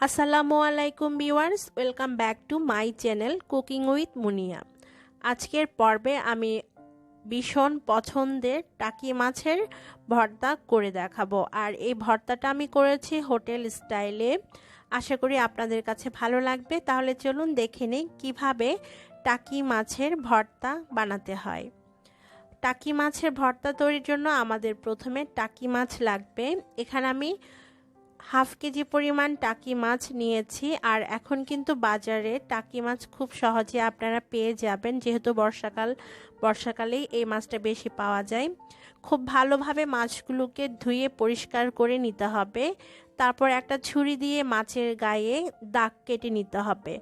আসসালামু আলাইকুম viewers, welcome back to my channel cooking with Muniya. আজকের পর্বে আমি ভীষণ পছন্দের টাকি মাছের ভর্তা করে দেখাবো। আর এই ভর্তাটা আমি করেছি হোটেল স্টাইলে। আশা করি আপনাদের কাছে ভালো লাগবে। তাহলে চলুন দেখে নিই কীভাবে টাকি মাছের ভর্তা বানাতে হয়। টাকি মাছের ভর্তা তৈরির জন্য আমাদের প্রথমে টাকি মাছ লাগবে। এখানে আমি হাফ কেজি পরিমাণ টাকি মাছ নিয়েছি। আর এখন কিন্তু বাজারে টাকি মাছ খুব সহজে আপনারা পেয়ে যাবেন, যেহেতু বর্ষাকালেই এই মাছটা বেশি পাওয়া যায়। খুব ভালোভাবে মাছগুলোকে ধুয়ে পরিষ্কার করে নিতে হবে। তারপর একটা ছুরি দিয়ে মাছের গায়ে দাগ কেটে নিতে হবে।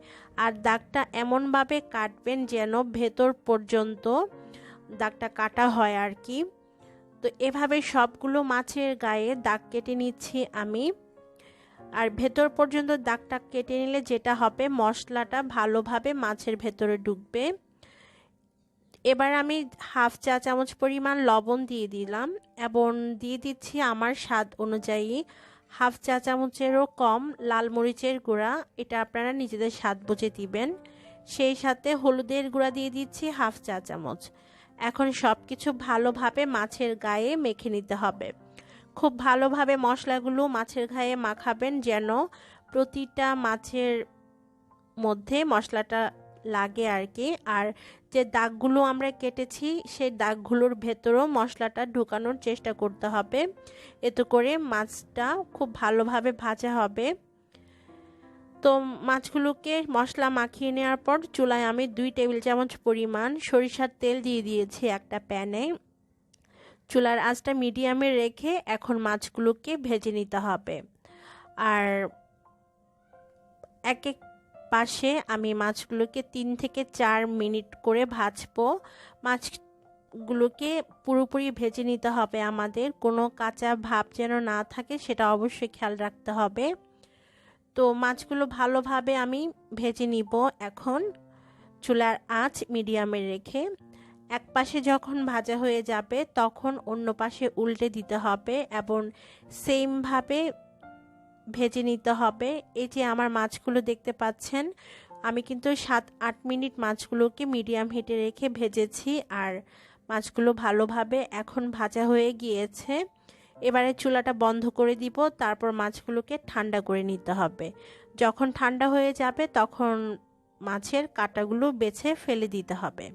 আর দাগটা এমনভাবে কাটবেন যেন ভেতর পর্যন্ত দাগটা কাটা হয় আর কি। তো এভাবে সবগুলো মাছের গায়ে দাগ কেটে নিচ্ছি আমি। আর ভেতর পর্যন্ত দাগটা কেটে নিলে যেটা হবে, মশলাটা ভালোভাবে মাছের ভেতরে ঢুকবে। এবার আমি হাফ চা চামচ পরিমাণ লবণ দিয়ে দিলাম এবং দিয়ে দিচ্ছি আমার স্বাদ অনুযায়ী হাফ চা চামচেরও কম লাল মরিচের গুঁড়া। এটা আপনারা নিজেদের স্বাদ বুঝে দিবেন। সেই সাথে হলুদের গুঁড়া দিয়ে দিচ্ছি হাফ চা চামচ। এখন সব কিছু ভালোভাবে মাছের গায়ে মেখে নিতে হবে। খুব ভালোভাবে মশলাগুলো মাছের গায়ে মাখাবেন যেন প্রতিটা মাছের মধ্যে মশলাটা লাগে আর কি। আর যে দাগগুলো আমরা কেটেছি সেই দাগগুলোর ভেতরেও মশলাটা ঢুকানোর চেষ্টা করতে হবে। এতে করে মাছটা খুব ভালোভাবে ভাজা হবে। তো মাছগুলোকে মশলা মাখিয়ে নেওয়ার পর চুলায় আমি 2 টেবিল চামচ পরিমাণ সরিষার তেল দিয়ে দিয়েছি একটা প্যানে। চুলার আঁচটা মিডিয়ামে রেখে এখন মাছগুলোকে ভেজে নিতে হবে। আর এক এক পাশে আমি মাছগুলোকে 3 থেকে 4 মিনিট করে ভাজবো। মাছগুলোকে পুরোপুরি ভেজে নিতে হবে আমাদের, কোনো কাঁচা ভাব যেন না থাকে সেটা অবশ্যই খেয়াল রাখতে হবে। তো মাছগুলো ভালোভাবে আমি ভেজে নিব। এখন চুলার আঁচ মিডিয়ামে রেখে এক পাশে যখন ভাজা হয়ে যাবে তখন অন্য পাশে উল্টে দিতে হবে এবং সেমভাবে ভেজে নিতে হবে। এই যে আমার মাছগুলো দেখতে পাচ্ছেন, আমি কিন্তু 7-8 মিনিট মাছগুলোকে মিডিয়াম হিটে রেখে ভেজেছি। আর মাছগুলো ভালোভাবে এখন ভাজা হয়ে গিয়েছে। এবারে চুলাটা বন্ধ করে দিব। তারপর মাছগুলোকে ঠান্ডা করে নিতে হবে। যখন ঠান্ডা হয়ে যাবে তখন মাছের কাঁটাগুলো বেছে ফেলে দিতে হবে।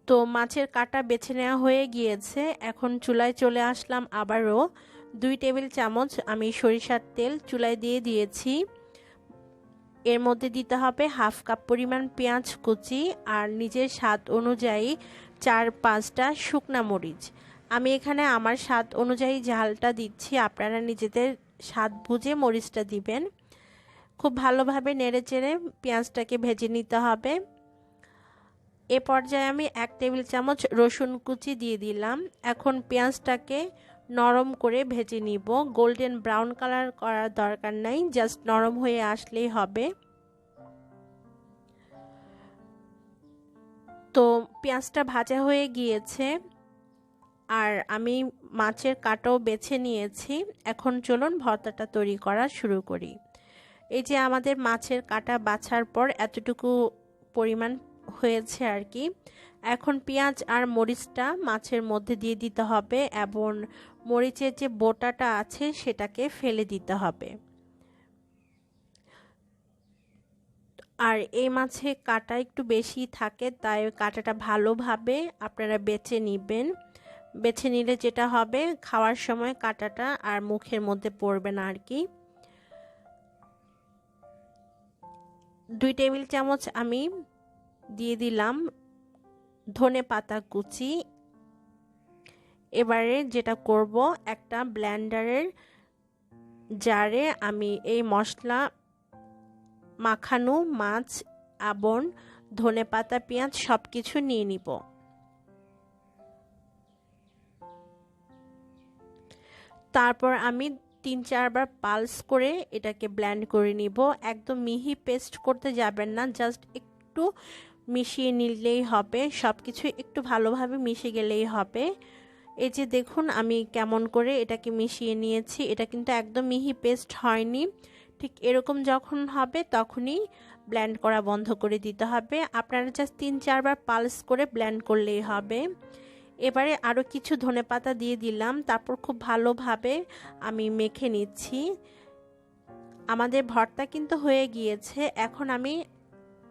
তো মাছের কাঁটা বেছে নেওয়া হয়ে গিয়েছে। এখন চুলায় চলে আসলাম আবারও 2 টেবিল চামচ আমি সরিষার তেল চুলায় দিয়ে দিয়েছি। এর মধ্যে দিতে হবে হাফ কাপ পরিমাণ পেঁয়াজ কুচি আর নিজের স্বাদ অনুযায়ী 4-5টা শুকনা মরিচ। আমি এখানে আমার স্বাদ অনুযায়ী ঝালটা দিচ্ছি, আপনারা নিজেদের স্বাদ বুঝে মরিচটা দিবেন। খুব ভালোভাবে নেড়েচেড়ে পেঁয়াজটাকে ভেজে নিতে হবে। এ পর্যায়ে আমি 1 টেবিল চামচ রসুন কুচি দিয়ে দিলাম। এখন পেঁয়াজটাকে নরম করে ভেজে নিব। গোল্ডেন ব্রাউন কালার করার দরকার নাই, জাস্ট নরম হয়ে আসলেই হবে। তো পেঁয়াজটা ভাজা হয়ে গিয়েছে আর আমি মাছের কাঁটাও বেছে নিয়েছি। এখন চলুন ভর্তাটা তৈরি করা শুরু করি। এই যে আমাদের মাছের কাঁটা বাছার পর এতটুকু পরিমাণ হয়েছে আর কি। এখন পেঁয়াজ আর মরিচটা মাছের মধ্যে দিয়ে দিতে হবে এবং মরিচের যে বোটাটা আছে সেটাকে ফেলে দিতে হবে। আর এই মাছে কাঁটা একটু বেশি থাকে, তাই কাঁটাটা ভালোভাবে আপনারা বেছে নেবেন। বেছে নিলে যেটা হবে, খাওয়ার সময় কাঁটাটা আর মুখের মধ্যে পড়বে না আর কি। 2 টেবিল চামচ আমি দিয়ে দিলাম ধনে পাতা কুচি। এবারে যেটা করব, একটা ব্লেন্ডারের জারে আমি এই মশলা মাখানো মাছ এবং ধনে পাতা পেঁয়াজ সব কিছু নিয়ে নিব। তারপর আমি 3-4 বার পালস করে এটাকে ব্লেন্ড করে নিব। একদম মিহি পেস্ট করতে যাবেন না, জাস্ট একটু মিশিয়ে নিলেই হবে। সব কিছু একটু ভালোভাবে মিশে গেলেই হবে। এই যে দেখুন আমি কেমন করে এটাকে মিশিয়ে নিয়েছি। এটা কিন্তু একদম মিহি পেস্ট হয়নি। ঠিক এরকম যখন হবে তখনই ব্লেন্ড করা বন্ধ করে দিতে হবে। আপনারা জাস্ট 3-4 বার পালস করে ব্লেন্ড করলেই হবে। এবারে আরও কিছু ধনেপাতা দিয়ে দিলাম, তারপর খুব ভালোভাবে আমি মেখে নিচ্ছি। আমাদের ভর্তা কিন্তু হয়ে গিয়েছে। এখন আমি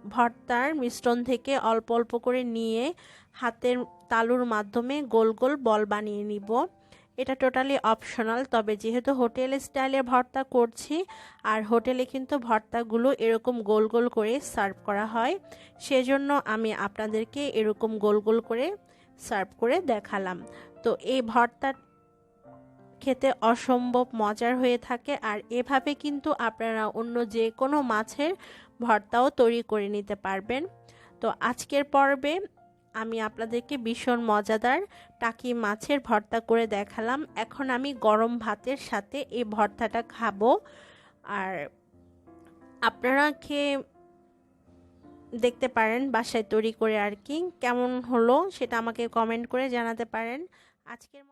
ভর্তার মিশ্রণ থেকে অল্প অল্প করে নিয়ে হাতের তালুর মাধ্যমে গোল গোল বল বানিয়ে নিব। এটা টোটালি অপশনাল, তবে যেহেতু হোটেল স্টাইলের ভর্তা করছি আর হোটেলে কিন্তু ভর্তাগুলো এরকম গোল গোল করে সার্ভ করা হয়, সেজন্য আমি আপনাদেরকে এরকম গোল গোল করে সার্ভ করে দেখালাম। তো এই ভর্তা খেতে অসম্ভব মজার হয়ে থাকে, আর এভাবে কিন্তু আপনারা অন্য যে কোনো মাছের ভর্তাও তৈরি করে নিতে পারবেন। তো আজকের পর্বে আমি আপনাদেরকে ভীষণ মজাদার টাকি মাছের ভর্তা করে দেখালাম। এখন আমি গরম ভাতের সাথে এই ভর্তাটা খাবো। আর আপনারা খেয়ে দেখতে পারেন বাসায় তৈরি করে, আর কি কেমন হলো সেটা আমাকে কমেন্ট করে জানাতে পারেন। আজকের